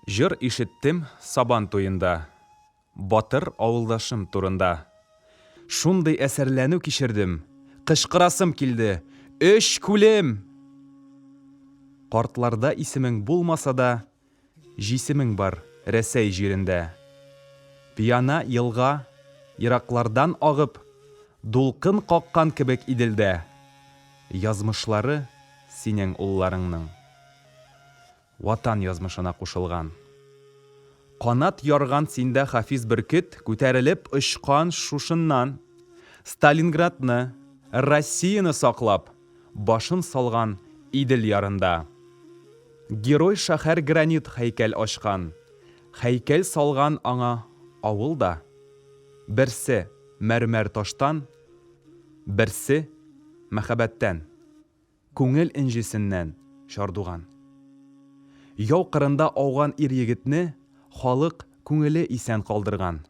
Жыр ишеттем сабан туйында, батыр авылдашым турында. Шундый әсәрләнү кичердем, кычкырасым килде, өч күлем! Картларда исемең булмаса да, җисемең бар Рәсәй җирендә. Пияна елга, ераклардан агып, дулкын каккан кебек иделдә. Язмышлары синең улларыңның. Ватан язмышына кушылган. Канат ярган синдә Хафиз Бөркет күтәрелеп очкан шушыннан. Сталинградны, Россияны саклап, башын салган Идел ярында. Герой шәһәр гранит һәйкәл ачкан. Һәйкәл салган аңа авылда. Берсе мәрмәр таштан, берсе мәхәббәттән, күңел инҗисеннән шардуган. Яу кырында ауган ир-егетне халык күңеле исән калдырган.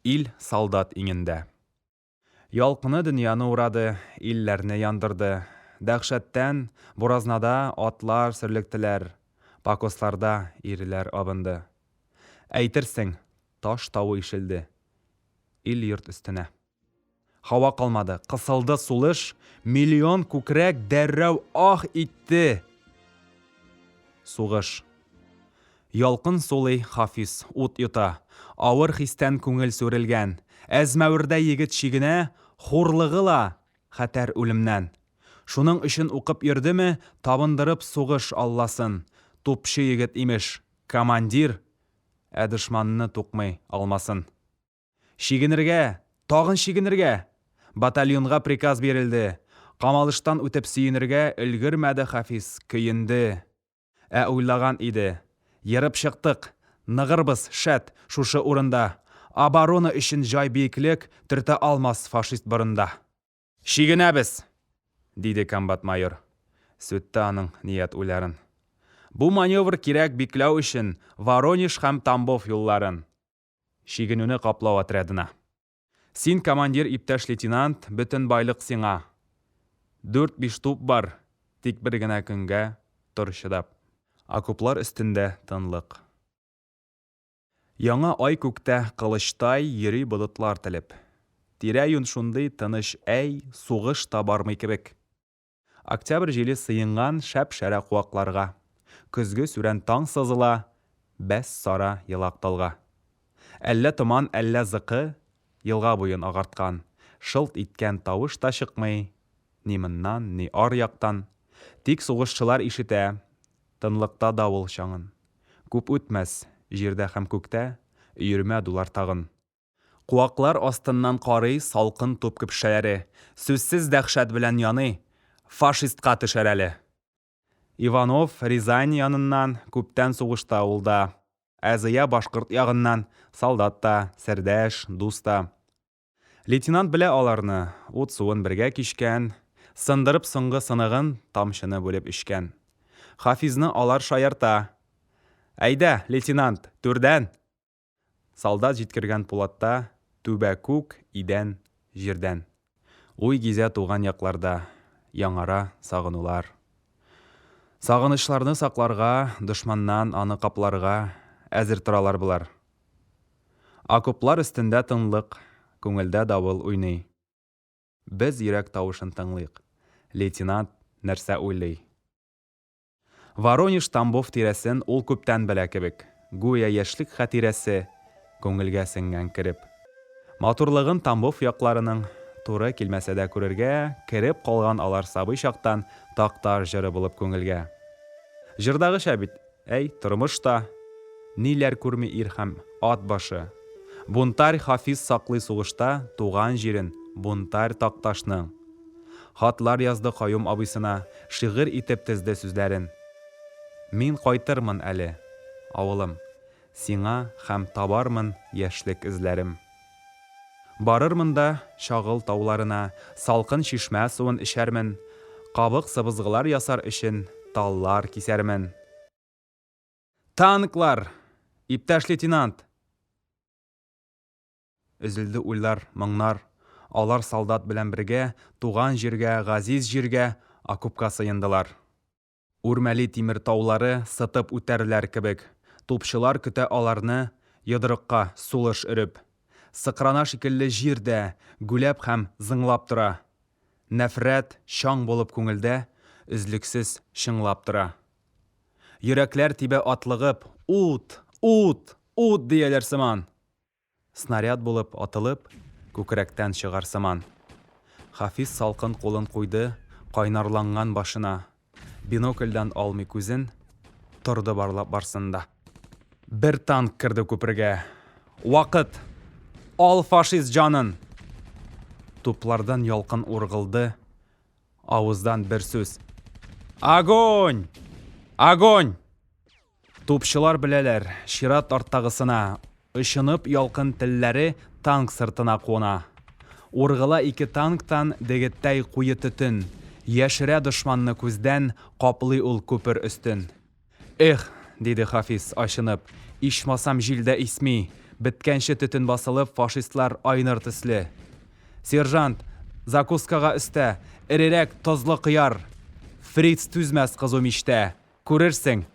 Ил солдат иңендә. Ялкыны дөньяны урады, илләрне яндырды. Дәхшәттән буразнада атлар сөрлектеләр, пакосларда ирләр абынды. Әйтерсең, таш тавы ишелде. Ил йорт өстенә. Һава калмады, кысылды сулыш, миллион күкрәк дәррәү ах итте. Сугыш. Ялкын сулый Хафиз, ут йота, авыр хистән күңел сүрелгән. Әзмәвердә егет чигенә, хурлыгы ла хәтәр үлемнән. Шуның өчен укып йөрдеме, табындырып сугыш алласын. Тупчы егет имеш, командир, дошманны тукмый алмасын. Чигенергә, тагын чигенергә. Батальонга приказ бирелде. Камалыштан үтеп сөенергә өлгермәде Хафиз, көенде. Уйлаган иде. Йырып чыктык, ныгырбыз шәт шушы урында. Оборона өчен җай биеклек төртә алмас фашист борында. Чигенәбез, диде комбат майор. Сөтте аның ният уйларын. Бу маневр кирәк бикләү өчен Воронеж һәм Тамбов юлларын. Чигенүне каплау отрядына. Син командир иптәш лейтенант, бөтен байлык сиңа. 4-5 туп бар, тик бер генә көнгә тор чыдап. Окоплар өстендә тынлык. Яңа ай күктә кылычтай йөри болытлар телеп. Тирә-юн шундый тыныч сугыш та бармый кебек. Октябрь җиле сыенган шәп-шәрә куакларга. Көзге сүрән таң сызыла, бәс сара елакталга. Әллә томан, әллә зыкы, елга буен агарткан. Шылт иткән тавыш та чыкмый, ни моннан, ни ар яктан. Тик сугышчылар ишетә, тынлыкта давыл чаңын. Күп үтмәс, җирдә һәм күктә өермә дулар тагын. Куаклар астыннан карый салкын туп көпшәләре. Сүзсез дәхшәт белән яный, фашистка төшәр әле. Иванов Рязань яныннан күптән сугышта улда. Әзия башкорт ягыннан солдат та, сердәш, дус та. Лейтенант белә аларны, ут суын бергә кичкән, сындырып соңгы сыныгын тамчыны бүлеп ичкән. Хафизны алар шаярта. Әйдә, лейтенант, түрдән. Солдат җиткергән Пулатта, түбә күк, идән, җирдән. Уй гизә туган якларда, яңара сагынулар. Сагынышларны сакларга, дошманнан аны капларга әзер торалар булар. Окоплар өстендә тынлык, күңелдә давыл уйный. Без йөрәк тавышын тыңлыйк. Лейтенант нәрсә уйлый? Воронеж Тамбов тирәсен ул күптән белә кебек. Гүя яшьлек хатирәсе күңелгә сеңгән кереп. Матурлыгын Тамбов якларының туры килмәсә дә күрергә, кереп калган алар сабый чактан тактар җыры булып күңелгә. Җырдагыча бит, тормышта ниләр күрми ир һәм ат башы. Бунтарь Хафиз саклый сугышта туган җирен, бунтарь такташның. Хатлар язды Каюм абыйсына, шигырь итеп тезде сүзләрен. Мин кайтырмын әле, авылым, сиңа һәм табармын яшьлек эзләрем. Барырмын да чагыл тауларына, салкын чишмә суын эчәрмен, кабык сыбызгылар ясар өчен таллар кисәрмен. Танклар, иптәш лейтенант! Өзелде уйлар, моңнар. Алар солдат белән бергә туган җиргә, газиз җиргә окопка сыендылар. Үрмәли тимер таулары сытып үтәрләр кебек, Тупчылар көтә аларны, йодрыкка сулыш өреп. Сыкрана шикелле җирдә гүләп һәм зыңлап тора. Нәфрәт шаң булып күңелдә үзлексез шыңлап тора. Йөрәкләр тибә атлыгып, ут, ут, ут дияләр сыман. Снаряд булып атылып, күкрәктән чыгар сыман. Хафиз салкын кулын куйды кайнарланган башына. Бинокльдән алмый күзен, торды барлап барсында. Бер танк кирде күпергә. Вакыт! Ал фашист җанын! Туплардан ялкын ургылды. Авыздан бер сүз. Огонь! Огонь! Тупчылар беләләр, чират арттагысына, ышынып ялкын телләре танк сыртына куна. Ургыла ике танктан дегеттәй куе төтен. Яшерә дошманны күздән, каплый ул күпер өстен. Эх, диде Хафиз ачынып, ичмасам җилдә исми, беткәнче төтен басылып фашистлар айныр төсле. Сержант, закускага өстә, эрерәк тозлы кыяр. Фриц түзмәс кызу мичтә, күрерсең,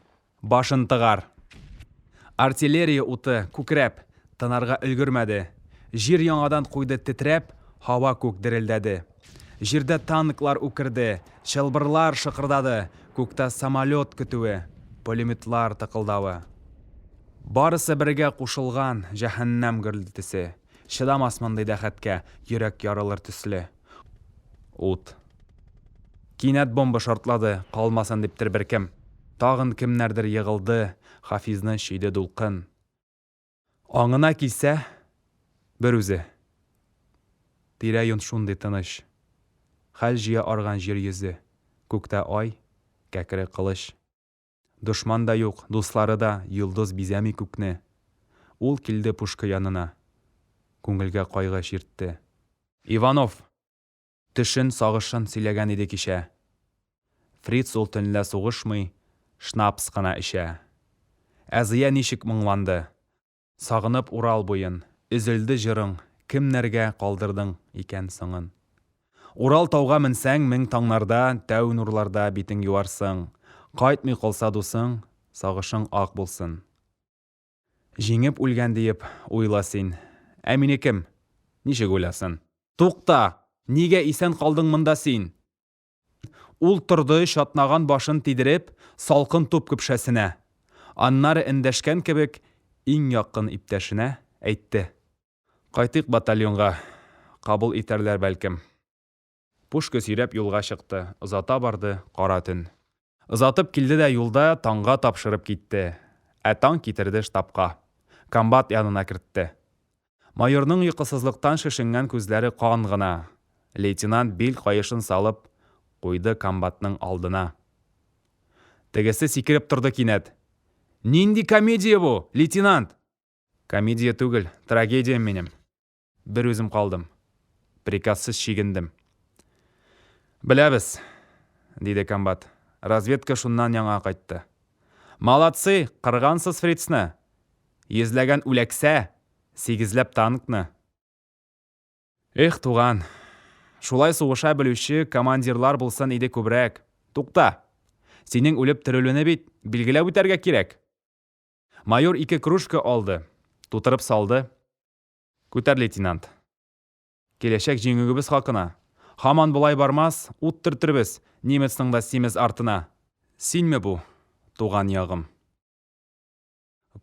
башын тыгар. Артиллерия уты күкрәп, тынарга өлгермәде. Җир яңадан куйды тетрәп, һава күк дерелдәде. Җирдә танклар үкерде, чылбырлар шыкырдады, күктә самолет көтүе, пулеметлар тыкылдавы. Барысы бергә кушылган җәһәннәм гөрелтесе. Чыдамас мондый дәхәткә, йөрәк ярылыр төсле. Ут. Кинәт бомба шартлады, калмасын диптер беркем. Тагын кемнәрдер йыгылды, Хафизны шиде дулкын. Аңына килсә, бер үзе. Тирә-юн шундый тыныч. Хәл җыя арган җир йөзе. Күктә ай, кәкре кылыч. Душман да юк, дуслары да, йолдыз бизәми күкне. Ул килде пушка янына. Күңелгә кайгы чиртте. Иванов! Төшен сагышын сөйләгән иде кичә. Фриц ул төнлә сугышмый, шнапс кына эчә. Әзия ничек моңланды. Сагынып Урал буен, üzелде җырың, кемнәргә калдырдың икән соңын. Урал тауга менсәң, мең таңнарда, тәү нурларда битең юарсың. Кайтмый калса дусың, сагышың ак булсын. Җиңеп үлгән диеп уйла син. Ә мине кем? Ничек уйласын? Тукта! Нигә исән калдың монда син? Ул торды, шатнаган башын тидереп, салкын туп көпшәсенә. Аннары эндәшкән кебек, иң якын иптәшенә әйтте. Кайтыйк батальонга, кабул итәрләр бәлкем. Пушка сөйрәп юлга чыкты, озата барды кара төн. Озатып килде дә юлда таңга тапшырып китте. Ә таң китерде штабка. Комбат янына кертте. Майорның йокысызлыктан шешенгән күзләре кан гына. Лейтенант бил каешын салып куйды комбатның алдына. Тегесе сикереп торды кинәт. Нинди комедия бу, лейтенант? Комедия түгел, трагедия минем. Бер үзем калдым. Приказсыз чигендем. Беләбез, диде комбат. Разведка шуннан яңа кайтты. Молодцы, кыргансыз Фрицны. Йөзләгән үләксә, сигезләп танкны. Эх, туган. Шулай сугыша белүче командирлар булсын иде күбрәк. Тукта. Синең үлеп терелүне бит билгеләп үтәргә кирәк. Майор 2 кружка алды, тутырып салды. Күтәр, лейтенант. Киләчәк җиңүгебез хакына. Һаман булай бармас, ут төртөрбез немецның да симез артына. Синме бу, туган ягым?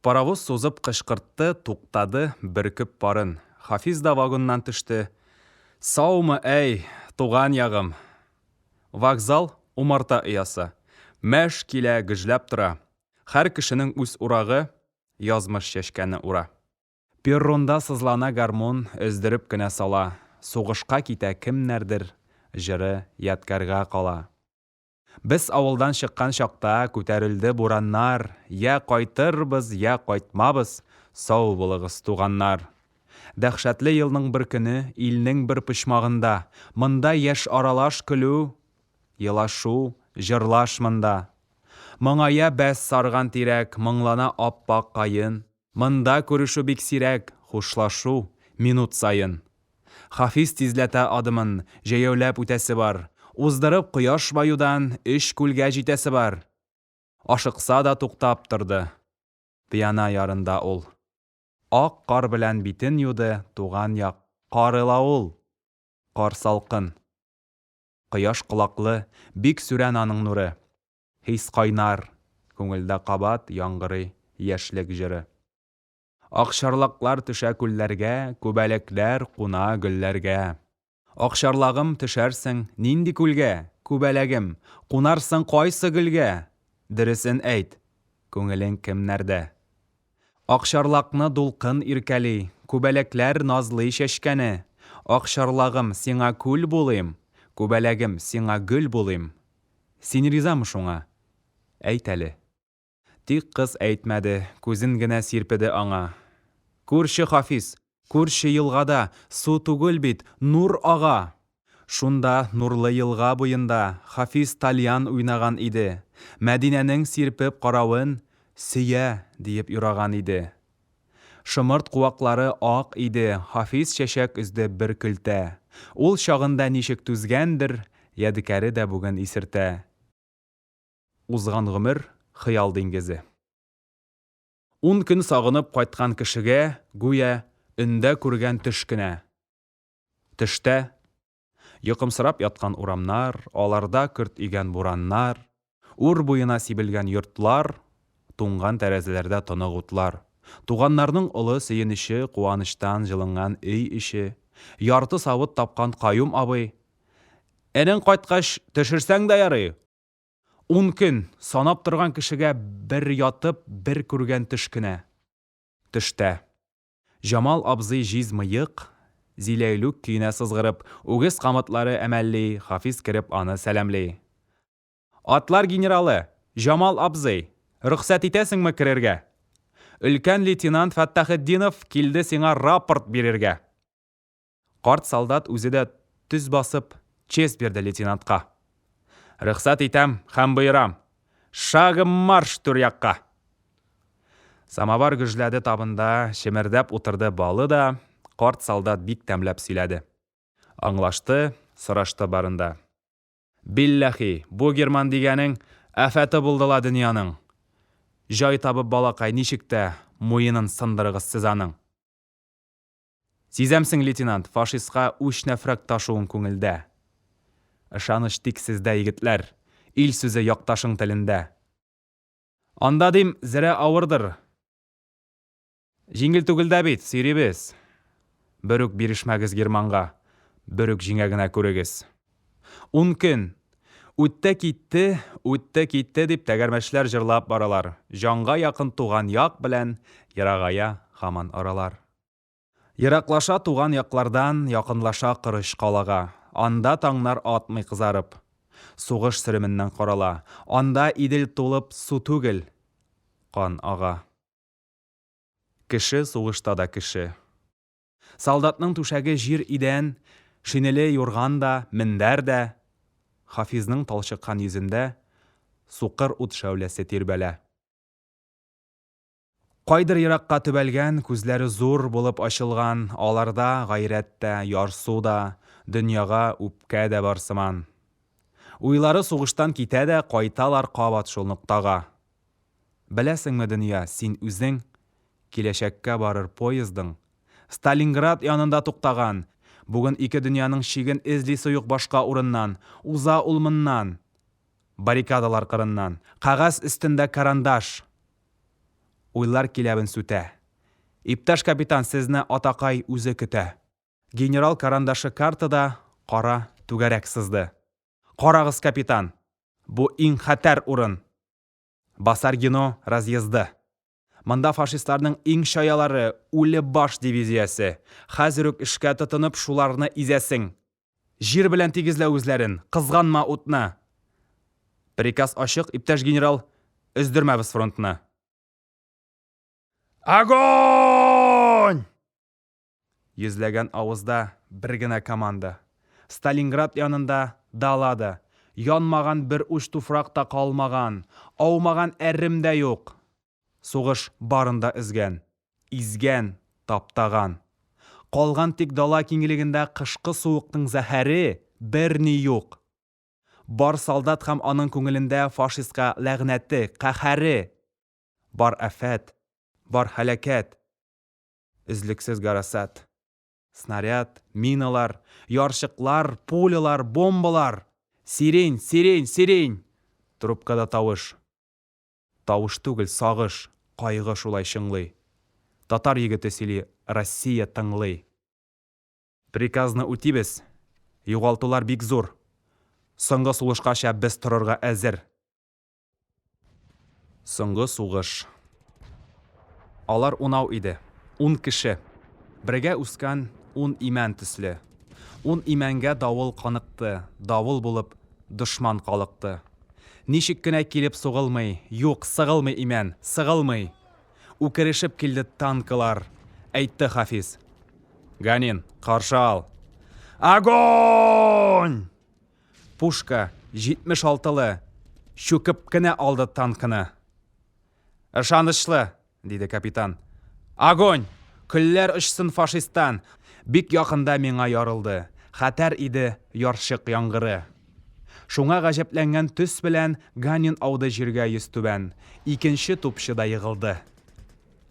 Паровоз сузып кычкыртты, туктады, бөркеп парын. Хафиз да вагоннан төште. Саумы, әй, туган ягым. Вокзал умарта ыясы. Мәш килә гөжләп тора. Һәр кешенең үз урагы, язмыш чәчкәне ура. Перронда сызлана гармон, өздереп кенә сала. Сугышка китә кемнәрдер, җыры ядкарга кала. Без авылдан чыккан чакта күтәрелде бураннар. Я кайтырбыз, я кайтмабыз, сау булыгыз туганнар. Дәһшәтле елның бер көне илнең бер почмагында, монда яшь аралаш көлү, елашу, җырлаш монда. Моңая бәс сарган тирәк, моңлана аппак кайын. Монда күрешү бик сирәк, хушлашу минут сайын. Хафиз тизләтә адымын, җәяүләп үтәсе бар. Уздырып кояш баюдан 3 күлгә җитәсе бар. Ашыкса да туктап торды. пиана ярында ул. Ак кар белән битен юды туган як. Карыла ул. Кар салкын. Кояш колаклы, бик сүрән аның нуры. Хис кайнар, күңелдә кабат яңгырый яшьлек җыры. Акчарлаклар төшә күлләргә, күбәләкләр куна гөлләргә. Акчарлагым төшәрсең нинди күлгә, күбәләгем, кунарсың кайсы гөлгә? Дөресен әйт, күңелең кемнәрдә? Акчарлакны дулкын иркәли, күбәләкләр назлый чәчкәне. Акчарлагым сиңа күл булыйм, күбәләгем сиңа гөл булыйм. Син ризамы шуңа? Әйт әле. Тик кыз әйтмәде, күзен генә сирпеде аңа. Күрше Хафиз, күрше елгада, су түгел бит, нур ага. Шунда нурлы елга буенда Хафиз тальян уйнаган иде. Мәдинәнең сирпеп каравын сөя диеп юраган иде. Шымырт куаклары ак иде, Хафиз чәчәк үзде бер көлтә. Ул чагында ничек түзгәндер, ядикәре дә бүген исертә. Узган гомер хыял диңгезе. 10 көн сагынып кайткан кешегә гүя өндә күргән төш кенә. Төштә йокымсырап яткан урамнар, аларда көрт игән бураннар, ур буена сибелгән йортлар, туңган тәрәзәләрдә тонык утлар. Туганнарның олы сөенече, куаныштан җылынган өй ише, ярты савыт тапкан Каюм абый. Энең кайткач төшерсәң дә ярый. 10 көн санап торган кешегә бер ятып, бер күргән төш кенә. Төштә Җамал абзый җиз мыек, Зиләйлүк көенә сызгырып, үгез камытлары әмәлли, Хафиз кереп аны сәламли. Атлар генералы, Җамал абзый, рөхсәт итәсеңме керергә? Өлкән лейтенант Фәттахетдинов килде сиңа рапорт бирергә. Карт солдат үзе дә төз басып, честь бирде лейтенантка. Рөхсәт итәм һәм боерам. Шагым марш түрьякка. Самавар гөжләде табында, шемердәп утырды балы да, карт солдат бик тәмләп сөйләде. Аңлашты, сорашты барында. Билләхи, бу Герман дигәнең афәте булдыла дөньяның. Җай табып балакай ничек тә муенын сындырыгыз сез аның. Сизәмсең, лейтенант, фашистка үч нәфрәт ташуын күңелдә. Ышаныч тик сездә, егетләр, ил сүзе якташың телендә. Анда дим, зәрә авырдыр. Җиңел түгел дә бит, сирибез. Бер үк бирешмәгез Германга, бер үк җиңә генә күрегез. 10 көн үтте китте дип тәгәрмәчләр җырлап баралар. Җанга якын туган як белән ерагая һаман аралар. Ераклаша туган яклардан, якынлаша кырыш калага. Анда таңнар атмый кызарып. Сугыш сеременнән карала. Анда идел тулып су түгел, кан ага. Кеше сугышта да кеше. Солдатның түшәге җир идән, шинеле юрган да, мендәр дә. Хафизның талчыккан йөзендә сукыр ут шәүләсе тирбәлә. Кайдыр еракка төбәлгән, күзләре зур булып ачылган, аларда гайрәт тә, ярсу да, дөньяга үпкә дә бар сыман. Уйлары сугыштан китә дә, кайталар кабат шул ноктага. Беләсеңме, дөнья, син үзең киләчәккә барыр поездың Сталинград янында туктаган. Бүген ике дөньяның шиген эзли суюк башка урыннан, уза улмыннан, баррикадалар кырыннан, кагаз өстендә карандаш. Уйлар киләбен сүтә. Иптәш капитан, сезне атакай үзе көтә. Генерал карандашы картада кара түгәрәк сызды. Карагыз, капитан, бу иң хәтәр урын. Басаргино разъезды. Монда фашистларның иң шаялары үле баш дивизиясе. Хәзер үк эшкә тотынып шуларны изәсең. Җир белән тигезлә үзләрен, кызганма утны. Приказ ачык, иптәш генерал, өздермәбез фронтны. Огонь! Йөзләгән авызда бер генә команда. Сталинград янында далада. Янмаган бер уч туфракта калмаган, аумаган әрем дә юк. Сугыш барында изгән, изгән, таптаган. Калган тик дала киңлегендә кышкы суыктың зәһәре бер ни юк. Бар солдат һәм аның күңелендә фашистка ләгънәте, каһәре. Бар афәт, бар хәләкәт, үзлексез гарасат. Снаряд, миналар, яршыклар, пулялар, бомбалар. Сирень, сирень, сирень. Трубкада тавыш. Тавыш түгел, сагыш, кайгы шулай шыңлый. Татар егете сөйли, Россия тыңлый. Приказны үтибез. Югалтулар бик зур. Соңгы сугышкача без торырга әзер. Соңгы сугыш. Алар 10 иде. 10 кеше. Бергә үскән 10 имән төсле. 10 имәнгә давыл каныкты. Давыл булып дошман калыкты. Ничек кенә килеп сугылмый, юк, сыгылмый имән, сыгылмый. Үкерешеп килде танкылар. Әйтте Хафиз. Ганин, каршы ал. Огонь! Пушка 76-лы чүкеп кенә алды танкыны. Ышанычлы, диде капитан. Огонь! Көлләр очсын фашисттан. Бик якында миңа ярылды. Хәтәр иде яршык яңгыры. Шуңа гаҗәпләнгән төс белән Ганин ауды җиргә йөз түбән. Икенче тупчы да егылды.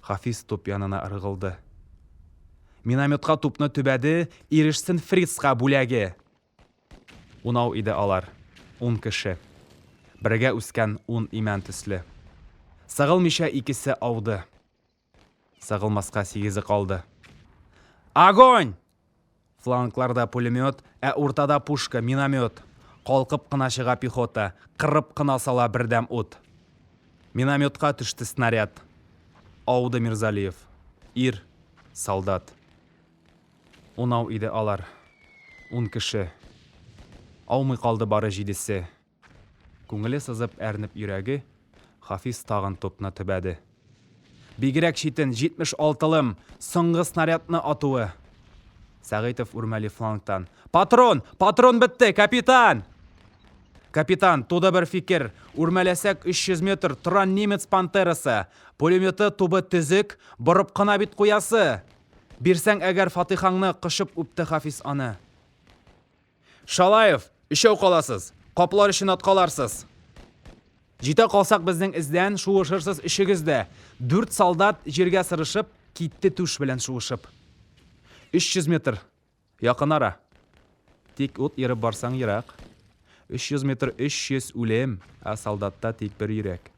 Хафиз туп янына ыргылды. Минометка тупны төбәде, ирешсен Фрицка бүләге. 10 иде алар. 10 кеше. Бергә үскән 10 имән төсле. Сыгылмыйча икесе ауды. Сыгылмаска 8 калды. Огонь! Флангларда пулемет, ә уртада пушка, миномет. Калкып кына чыга пехота, кырып кына сала бердәм ут. Минометка төште снаряд. Ауды Мирзалиев. Ир, солдат. 10 иде алар. 10 кеше. Аумый калды бары 7-се. Күңеле сызып әрнеп йөрәге, Хафиз тагын топны төбәде. Бигрәк читен 76-лым, соңгы снарядны атуы. Сәгыйтов үрмәли флангтан. Патрон! Патрон бетте, капитан! Капитан, туда бер фикер. Үрмәләсәк 300 метр торан немец пантерасы. Пулеметы тубы тезек, борып кына бит куясы. Бирсәң әгәр Фатихаңны, кышып үпте Хафиз аны. Шалаев, өчәү каласыз. Каплар өчен аткаларсыз. Җитә калсак безнең издән шуышырсыз ишегездә. 4 солдат җиргә сырышып, китте түш белән шуышып. 300 метр. Якын ара. Тик ут йөреп барсаң ерак. 300 метр 300 үлем, ә солдатта тик бер йөрәк.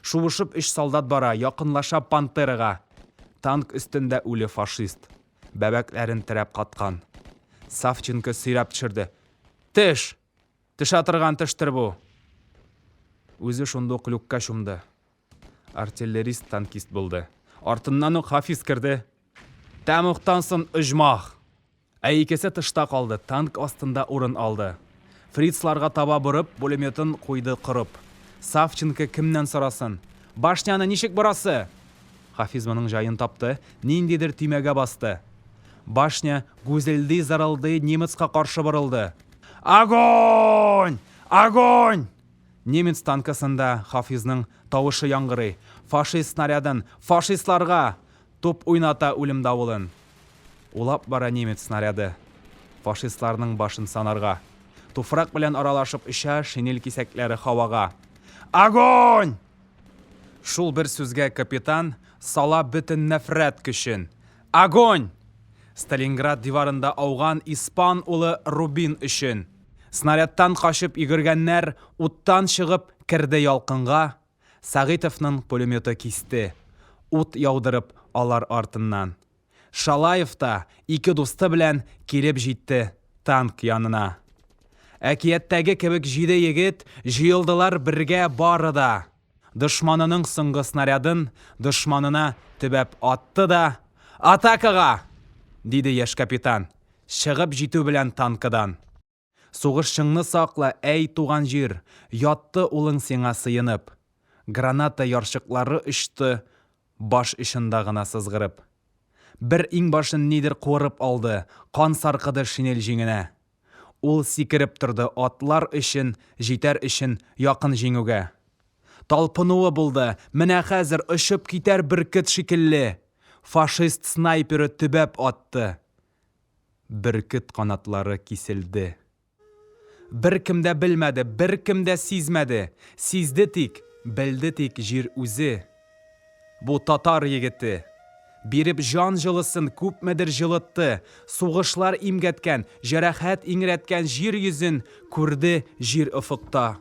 Шуышып 3 солдат бара, якынлаша пантерага. Танк өстендә үле фашист. Бәбәкләрен терәп каткан. Савченко сөйрәп төшерде. Теш! Тыша торган тештер бу. Үзе шундук люкка чумды. Артиллерист танкист булды. Артыннан ук Хафиз керде. Тәмуктансын ыжмах. Ә икесе тышта калды, танк астында урын алды. Фрицларга таба бурып, пулеметін куйды кырып. Савченко кемнән сорасын? Башняны ничек барасы? Хафиз моның жайын тапты, ниндидер тимәгә басты. Башня гүзелди зарылды, немецка каршы борылды. Огонь! Огонь! Немец танкасында Хафизның тавышы яңгырый. Фашист снарядын, фашистларга! Туп уйната үлем давылын. Улап бара немец снаряды. Фашистларның башын санарга. Туфрак белән аралашып ишә шинель кисәкләре һавага. Огонь! Шул бер сүзгә капитан сала бөтен нәфрәт көчен. Огонь! Сталинград диварында ауган испан улы Рубин өчен. Снарядтан кашып йөгергәннәр уттан чыгып керде ялкынга. Сәгыйтовның пулеметы кисте. Ут яудырып алар артыннан. Шалаев та 2 дусты белән килеп җитте танк янына. Әкияттәге кебек 7 егет җыелдылар бергә барыда. Дошманының соңгы снарядын дошманына төбәп атты да «Атакага!» диде яшь капитан. Чыгып җитү белән танкыдан. Сугышчыңны сакла, әй туган җир, ятты улың сиңа сыенып. Граната яршыклары очты, баш ишында гына сызгырып. Бер иң башын нидер куырып алды, кан саркыды шинель җиңенә. Ул сикереп торды атлар өчен, җитәр өчен якын җиңүгә. Талпынуы булды, менә хәзер очып китәр бөркет шикелле. Фашист снайперы төбәп атты. Бөркет канатлары киселде. Беркем дә белмәде, беркем дә сизмәде. Сизде тик, белде тик җир үзе. Бу татар егете. Биреп жан жылысын күпмедер жылытты, сугышлар имгәткән, җәрәхәт иңрәткән җир йөзен күрде җир офыкта.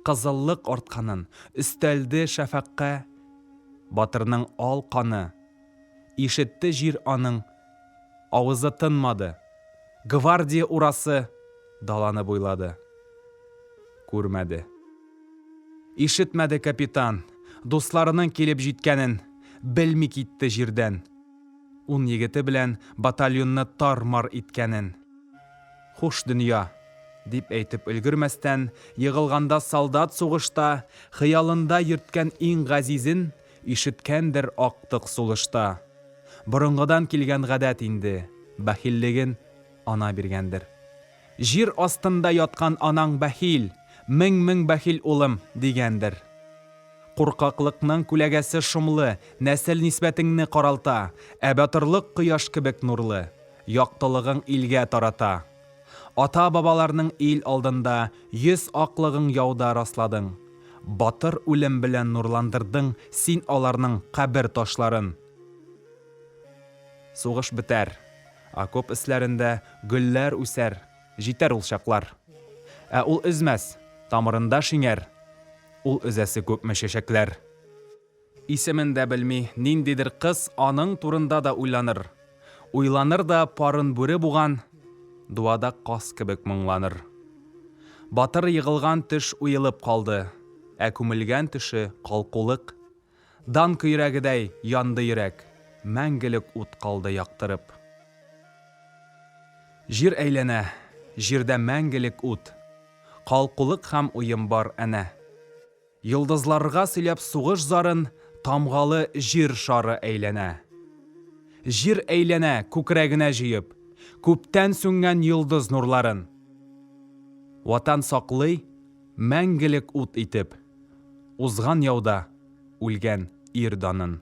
Кызыллык артканын өстәлде шәфәккә, батырның ал каны. Ишетте җир аның, авызы тынмады. Гвардия урасы даланы буйлады. Күрмәде. Ишетмәде капитан, дусларының килеп җиткәнен, белми китте җирдән. 10 егете белән батальонны тар-мар иткәнен. Хуш дөнья, дип әйтеп өлгермәстән, егылганда солдат сугышта, хыялында йөрткән иң газизен ишеткәндер актык сулышта. Борынгыдан килгән гадәт инде, бәхиллеген ана биргәндер. Җир астында яткан анаң бәхил, мең бәхил улым дигәндер. Куркаклыкның күләгәсе шомлы, нәсел нисбәтеңне каралта, ә батырлык кояш кебек нурлы, яктылыгың илгә тарата. Ата-бабаларның ил алдында 100 аклыгың яуда расладың. Батыр үлем белән нурландырдың син аларның кабер ташларын. Сугыш бетәр, окоп эсләрендә гөлләр үсәр, җитәр ул чаклар. Ә ул өзмәс, тамырында шиңәр, ул өзәсе күпме чәчәкләр. Исемен дә белми, ниндидер кыз аның турында да уйланыр. Уйланыр да парын бүре буган, дуада кас кебек моңланыр. Батыр егылган төш уелып калды, ә күмелгән төше калкулык. Дан көйрәгедәй янды йөрәк, мәңгелек ут калды яктырып. Җир әйләнә, җирдә мәңгелек ут. Калкулык һәм уем бар әнә. Йылдызларга сөйләп сугыш зарын, тамгалы җир шары әйләнә. Җир әйләнә күкрәгенә җыеп, күптән сүнгән йылдыз нурларын. Ватан саклый, мәңгелек ут итеп, узган яуда үлгән ир данын.